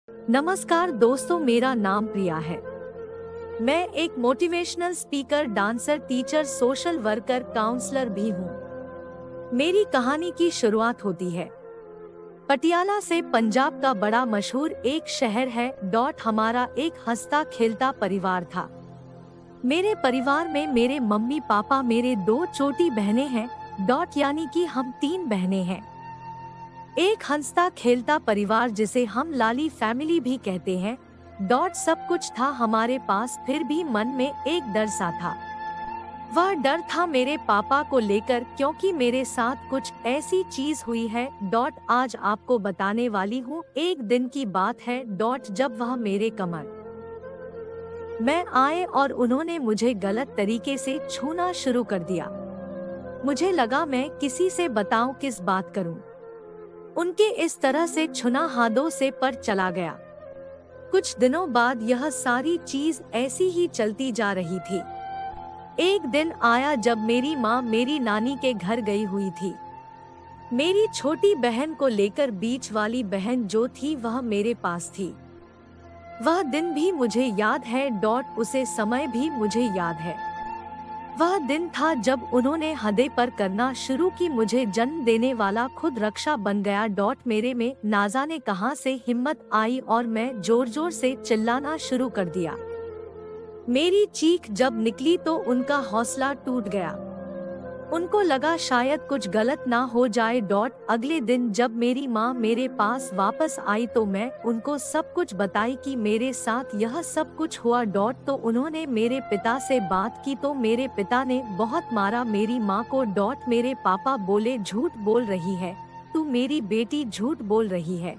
नमस्कार दोस्तों, मेरा नाम प्रिया है। मैं एक motivational speaker, dancer, teacher, social worker, counsellor भी हूँ। मेरी कहानी की शुरुआत होती है पटियाला से। पंजाब का बड़ा मशहूर एक शहर है। हमारा एक हंसता खेलता परिवार था। मेरे परिवार में मेरे मम्मी पापा, मेरे 2 छोटी बहनें हैं। यानी कि हम 3 बहनें हैं। एक हंसता खेलता परिवार जिसे हम लाली फैमिली भी कहते हैं। सब कुछ था हमारे पास, फिर भी मन में एक डर सा था। वह डर था मेरे पापा को लेकर, क्योंकि मेरे साथ कुछ ऐसी चीज हुई है। आज आपको बताने वाली हूँ। एक दिन की बात है जब वह मेरे कमर में आए और उन्होंने मुझे गलत तरीके से छूना शुरू कर दिया। मुझे लगा मैं किसी से बताऊं, किस बात करूं। उनके इस तरह से छुना हाथों से पर चला गया। कुछ दिनों बाद यह सारी चीज ऐसी ही चलती जा रही थी। एक दिन आया जब मेरी माँ मेरी नानी के घर गई हुई थी। मेरी छोटी बहन को लेकर बीच वाली बहन जो थी वह मेरे पास थी। वह दिन भी मुझे याद है। उसे समय भी मुझे याद है। वह दिन था जब उन्होंने हदें पर करना शुरू की। मुझे जन्म देने वाला खुद रक्षा बन गया। मेरे में ना जाने कहां से हिम्मत आई और मैं जोर जोर से चिल्लाना शुरू कर दिया। मेरी चीख जब निकली तो उनका हौसला टूट गया। उनको लगा शायद कुछ गलत ना हो जाए। अगले दिन जब मेरी माँ मेरे पास वापस आई तो मैं उनको सब कुछ बताई कि मेरे साथ यह सब कुछ हुआ। तो उन्होंने मेरे पिता से बात की तो मेरे पिता ने बहुत मारा मेरी माँ को। मेरे पापा बोले, झूठ बोल रही है तू, मेरी बेटी झूठ बोल रही है।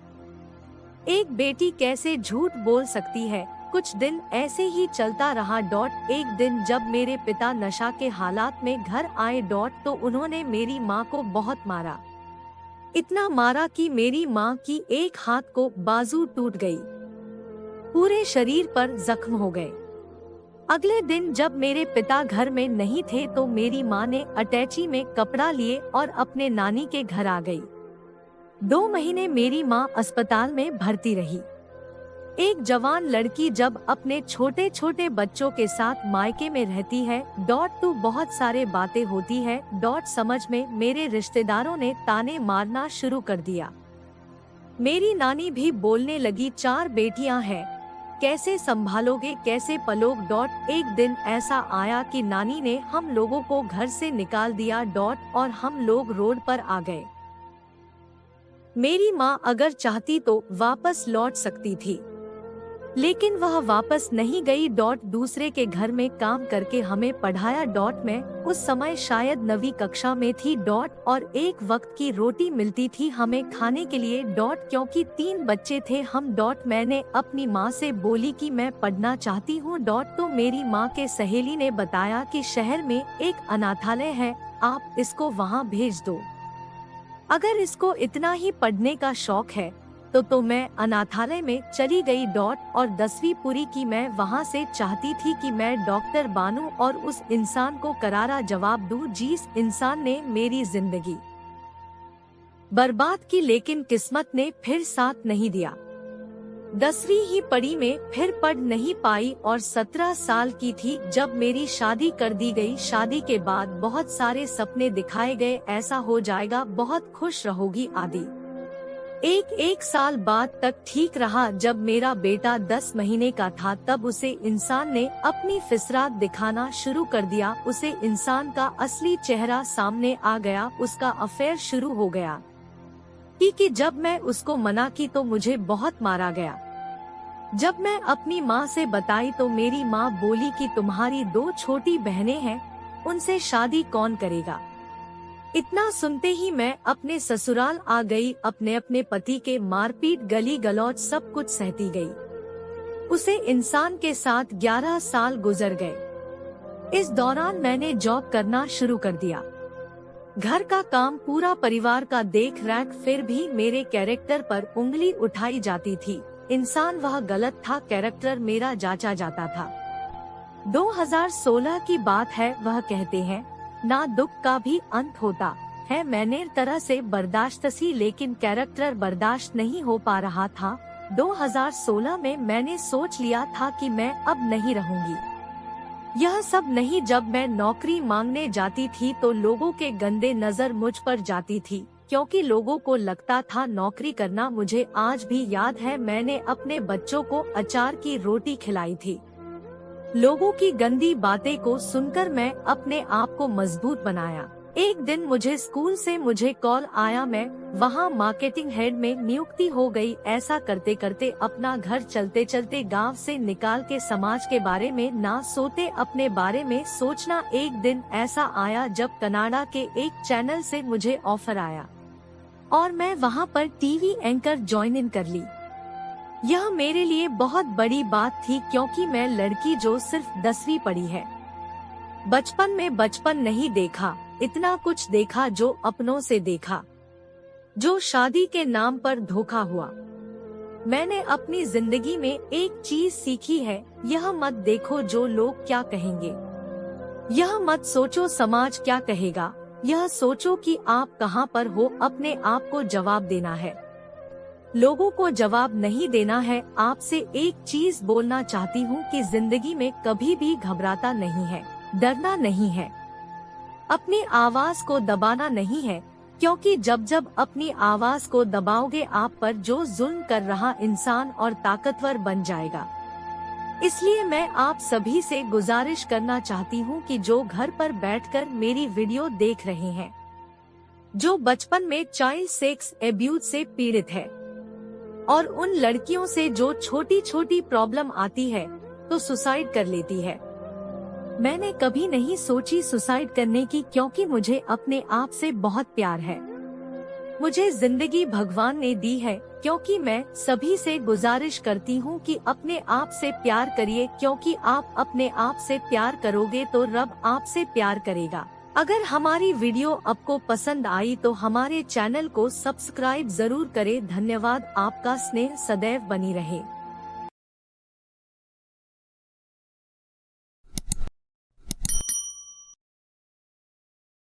एक बेटी कैसे झूठ बोल सकती है। कुछ दिन ऐसे ही चलता रहा। एक दिन जब मेरे पिता नशा के हालात में घर आए तो उन्होंने मेरी माँ को बहुत मारा। इतना मारा कि मेरी माँ की एक हाथ को बाजू टूट गई। पूरे शरीर पर जख्म हो गए। अगले दिन जब मेरे पिता घर में नहीं थे तो मेरी माँ ने अटैची में कपड़ा लिए और अपने नानी के घर आ गई। 2 महीने मेरी माँ अस्पताल में भर्ती रही। एक जवान लड़की जब अपने छोटे छोटे बच्चों के साथ मायके में रहती है तो बहुत सारे बातें होती है। समझ में मेरे रिश्तेदारों ने ताने मारना शुरू कर दिया। मेरी नानी भी बोलने लगी, 4 बेटियां हैं, कैसे संभालोगे, कैसे पलोग। एक दिन ऐसा आया कि नानी ने हम लोगों को घर से निकाल दिया और हम लोग रोड पर आ गए। मेरी माँ अगर चाहती तो वापस लौट सकती थी, लेकिन वह वापस नहीं गई। दूसरे के घर में काम करके हमें पढ़ाया। मैं उस समय शायद 9वीं कक्षा में थी और एक वक्त की रोटी मिलती थी हमें खाने के लिए। क्योंकि 3 बच्चे थे हम। मैंने अपनी माँ से बोली कि मैं पढ़ना चाहती हूँ। तो मेरी माँ के सहेली ने बताया कि शहर में एक अनाथालय है, आप इसको वहाँ भेज दो। अगर इसको इतना ही पढ़ने का शौक है तो मैं अनाथालय में चली गई। और 10वीं पूरी की। मैं वहाँ से चाहती थी कि मैं डॉक्टर बनूं और उस इंसान को करारा जवाब दूं जिस इंसान ने मेरी जिंदगी बर्बाद की, लेकिन किस्मत ने फिर साथ नहीं दिया। 10वीं ही पढ़ी में फिर पढ़ नहीं पाई और 17 साल की थी जब मेरी शादी कर दी गई। शादी के बाद बहुत सारे सपने दिखाए गए, ऐसा हो जाएगा, बहुत खुश रहोगी आदि। एक साल बाद तक ठीक रहा। जब मेरा बेटा 10 महीने का था तब उसे इंसान ने अपनी फिसरात दिखाना शुरू कर दिया। उसे इंसान का असली चेहरा सामने आ गया। उसका अफेयर शुरू हो गया कि जब मैं उसको मना की तो मुझे बहुत मारा गया। जब मैं अपनी माँ से बताई तो मेरी माँ बोली कि तुम्हारी 2 छोटी बहनें हैं, उनसे शादी कौन करेगा। इतना सुनते ही मैं अपने ससुराल आ गई। अपने पति के मारपीट, गली गलौज सब कुछ सहती गई। उसे इंसान के साथ 11 साल गुजर गए। इस दौरान मैंने जॉब करना शुरू कर दिया। घर का काम, पूरा परिवार का देख रेख, फिर भी मेरे कैरेक्टर पर उंगली उठाई जाती थी। इंसान वह गलत था, कैरेक्टर मेरा जांचा जाता था। 2016 की बात है। वह कहते हैं ना दुख का भी अंत होता है। मैंने तरह से बर्दाश्त सी, लेकिन कैरेक्टर बर्दाश्त नहीं हो पा रहा था। 2016 में मैंने सोच लिया था कि मैं अब नहीं रहूंगी। यह सब नहीं, जब मैं नौकरी मांगने जाती थी तो लोगों के गंदे नजर मुझ पर जाती थी, क्योंकि लोगों को लगता था नौकरी करना। मुझे आज भी याद है, मैंने अपने बच्चों को अचार की रोटी खिलाई थी। लोगों की गंदी बातें को सुनकर मैं अपने आप को मजबूत बनाया। एक दिन स्कूल से मुझे कॉल आया, मैं वहाँ मार्केटिंग हेड में नियुक्ति हो गई। ऐसा करते करते अपना घर चलते चलते गांव से निकाल के समाज के बारे में ना सोते अपने बारे में सोचना। एक दिन ऐसा आया जब कनाडा के एक चैनल से मुझे ऑफर आया और मैं वहाँ पर टीवी एंकर ज्वाइन इन कर ली। यह मेरे लिए बहुत बड़ी बात थी, क्योंकि मैं लड़की जो सिर्फ 10वीं पढ़ी है। बचपन में बचपन नहीं देखा, इतना कुछ देखा जो अपनों से देखा, जो शादी के नाम पर धोखा हुआ। मैंने अपनी जिंदगी में एक चीज सीखी है, यह मत देखो जो लोग क्या कहेंगे, यह मत सोचो समाज क्या कहेगा, यह सोचो कि आप कहाँ पर हो। अपने आप को जवाब देना है, लोगों को जवाब नहीं देना है। आपसे एक चीज बोलना चाहती हूँ कि जिंदगी में कभी भी घबराता नहीं है, डरना नहीं है, अपनी आवाज को दबाना नहीं है, क्योंकि जब जब अपनी आवाज को दबाओगे आप पर जो जुल्म कर रहा इंसान और ताकतवर बन जाएगा। इसलिए मैं आप सभी से गुजारिश करना चाहती हूँ कि जो घर पर बैठकर मेरी वीडियो देख रहे हैं, जो बचपन में चाइल्ड सेक्स एब्यूज से पीड़ित है, और उन लड़कियों से जो छोटी छोटी प्रॉब्लम आती है तो सुसाइड कर लेती है। मैंने कभी नहीं सोची सुसाइड करने की, क्योंकि मुझे अपने आप से बहुत प्यार है। मुझे जिंदगी भगवान ने दी है, क्योंकि मैं सभी से गुजारिश करती हूँ कि अपने आप से प्यार करिए, क्योंकि आप अपने आप से प्यार करोगे तो रब आपसे प्यार करेगा। अगर हमारी वीडियो आपको पसंद आई तो हमारे चैनल को सब्सक्राइब जरूर करें। धन्यवाद, आपका स्नेह सदैव बनी रहे।